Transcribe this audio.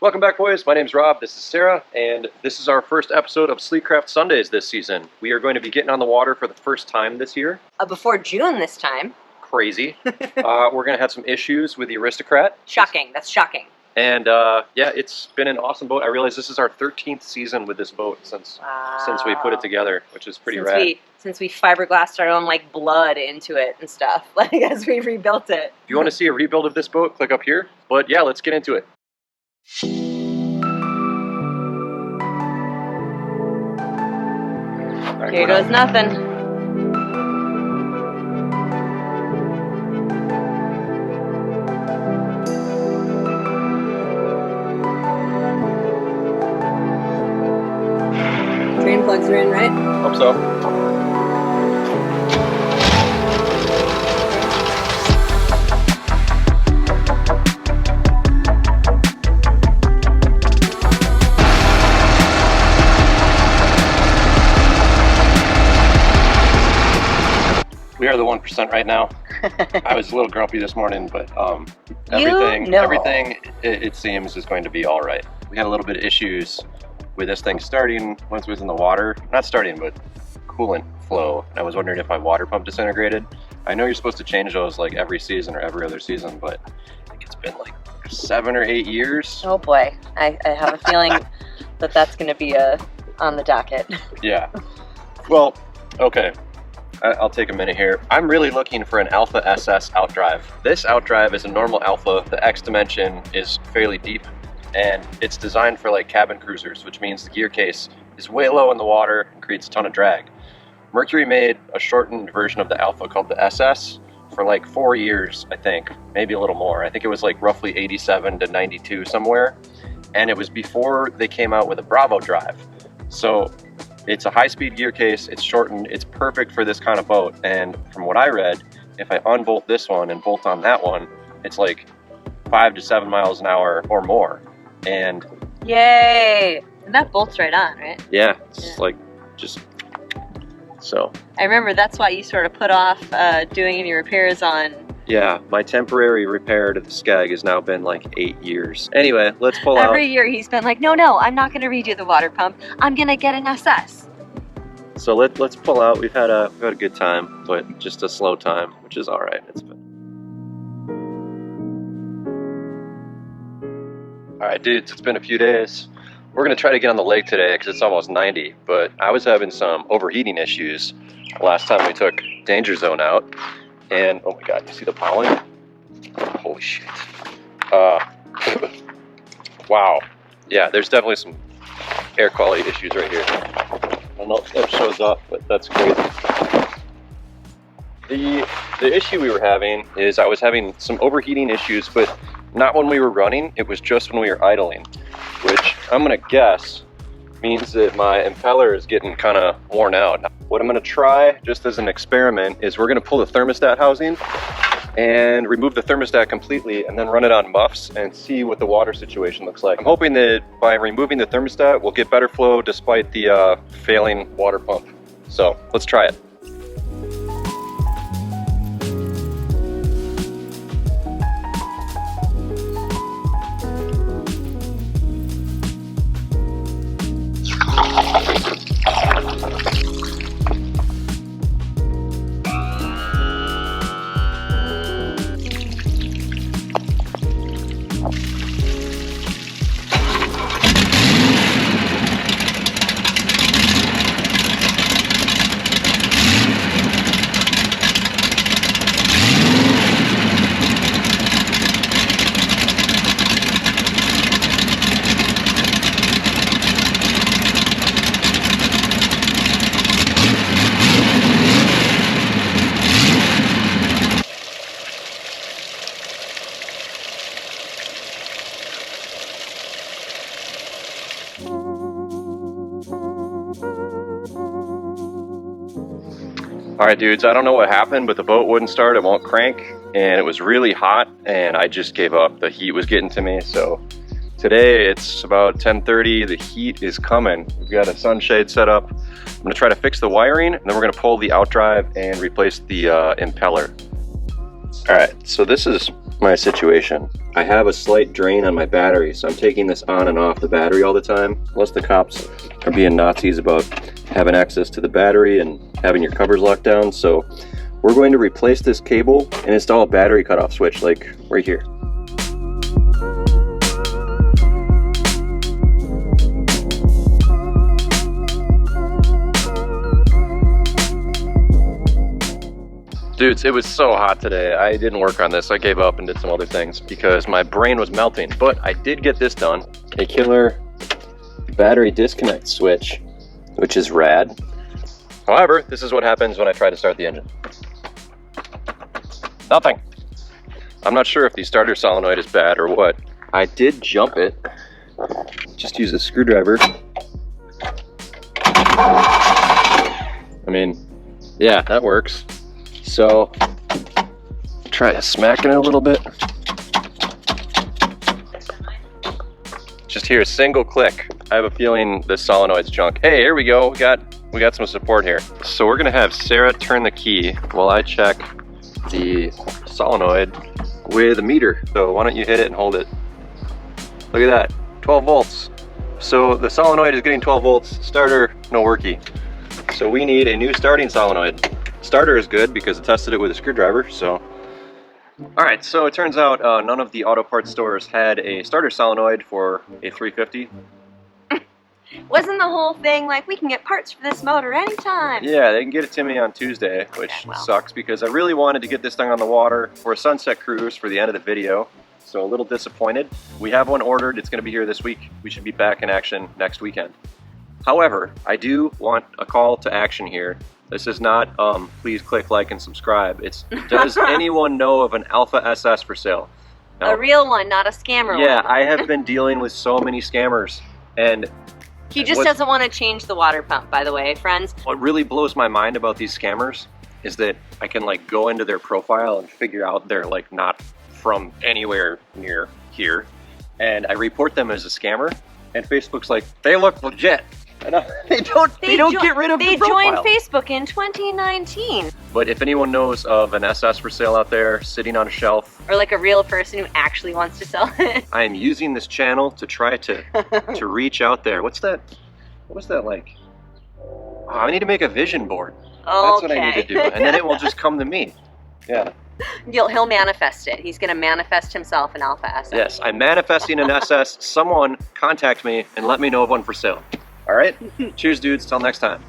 Welcome back, boys. My name's Rob, this is Sarah, and this is our first episode of Sleekcraft Sundays this season. We are going to be getting on the water for the first time this year. Before June this time. Crazy. We're going to have some issues with the Aristocrat. Shocking, that's shocking. And yeah, it's been an awesome boat. I realize this is our 13th season with this boat since we put it together, which is pretty rad. Since we fiberglassed our own like blood into it and stuff, like as we rebuilt it. If you want to see a rebuild of this boat, click up here. But yeah, let's get into it. Right, here goes nothing. Drain plugs are in, right? Hope so. We are the 1% right now. I was a little grumpy this morning, but everything it seems is going to be all right. We had a little bit of issues with this thing starting once it was in the water. Not starting, but coolant flow. And I was wondering if my water pump disintegrated. I know you're supposed to change those like every season or every other season, but I think it's been like 7 or 8 years. Oh boy, I have a feeling that that's going to be on the docket. Yeah. Well, okay. I'll take a minute here. I'm really looking for an Alpha SS outdrive. This outdrive is a normal Alpha. The X dimension is fairly deep, and it's designed for like cabin cruisers, which means the gear case is way low in the water and creates a ton of drag. Mercury made a shortened version of the Alpha called the SS for like 4 years, I think, maybe a little more. I think it was like roughly 87 to 92 somewhere, and it was before they came out with a Bravo drive. So it's a high-speed gear case, it's shortened, it's perfect for this kind of boat, and from what I read, if I unbolt this one and bolt on that one, it's like 5 to 7 miles an hour or more. And yay! And that bolts right on, right? Yeah, it's like just so. I remember that's why you sort of put off doing any repairs on. Yeah, my temporary repair to the Skag has now been like 8 years. Anyway, let's pull out. Every year he's been like, no, I'm not going to redo the water pump. I'm going to get an SS. So let's pull out. We've had a good time, but just a slow time, which is all right. It's been. All right, dudes, it's been a few days. We're going to try to get on the lake today because it's almost 90, but I was having some overheating issues last time we took Danger Zone out. And oh my god, you see the pollen? Holy shit. Wow. Yeah, there's definitely some air quality issues right here. I don't know if that shows up, but that's crazy. The issue we were having is I was having some overheating issues, but not when we were running, it was just when we were idling, which I'm gonna guess means that my impeller is getting kind of worn out. What I'm gonna try, just as an experiment, is we're gonna pull the thermostat housing and remove the thermostat completely and then run it on muffs and see what the water situation looks like. I'm hoping that by removing the thermostat, we'll get better flow despite the failing water pump. So let's try it. Alright dudes, I don't know what happened, but the boat wouldn't start, it won't crank, and it was really hot, and I just gave up. The heat was getting to me, so today it's about 10:30, the heat is coming. We've got a sunshade set up. I'm gonna try to fix the wiring, and then we're gonna pull the outdrive and replace the impeller. Alright, so this is my situation. I have a slight drain on my battery, so I'm taking this on and off the battery all the time. Unless the cops are being Nazis about having access to the battery and having your covers locked down. So we're going to replace this cable and install a battery cutoff switch, like right here. Dudes, it was so hot today. I didn't work on this. I gave up and did some other things because my brain was melting. But I did get this done. A killer battery disconnect switch, which is rad. However, this is what happens when I try to start the engine. Nothing. I'm not sure if the starter solenoid is bad or what. I did jump it. Just use a screwdriver. I mean, yeah, that works. So, try to smack it a little bit. Just hear a single click. I have a feeling this solenoid's junk. Hey, here we go. We got some support here. So we're gonna have Sarah turn the key while I check the solenoid with a meter. So why don't you hit it and hold it? Look at that, 12 volts. So the solenoid is getting 12 volts. Starter, no worky. So we need a new starting solenoid. Starter is good because I tested it with a screwdriver, so. All right, so it turns out none of the auto parts stores had a starter solenoid for a 350. Wasn't the whole thing like, we can get parts for this motor anytime? Yeah, they can get it to me on Tuesday, which sucks because I really wanted to get this thing on the water for a sunset cruise for the end of the video. So a little disappointed. We have one ordered, it's gonna be here this week. We should be back in action next weekend. However, I do want a call to action here. This is not, please click like and subscribe. It's, does anyone know of an Alpha SS for sale? Now, a real one, not a scammer one. Yeah, I have been dealing with so many scammers. And he just doesn't want to change the water pump, by the way, friends. What really blows my mind about these scammers is that I can like go into their profile and figure out they're like not from anywhere near here. And I report them as a scammer, and Facebook's like, they look legit. And they don't get rid of the profile. They joined Facebook in 2019. But if anyone knows of an SS for sale out there, sitting on a shelf, or like a real person who actually wants to sell it, I am using this channel to try to reach out there. What's that? What was that like? Oh, I need to make a vision board. That's what I need to do, and then it will just come to me. Yeah. He'll manifest it. He's going to manifest himself an Alpha SS. Yes, I'm manifesting an SS. Someone contact me and let me know of one for sale. All right? Cheers, dudes. Till next time.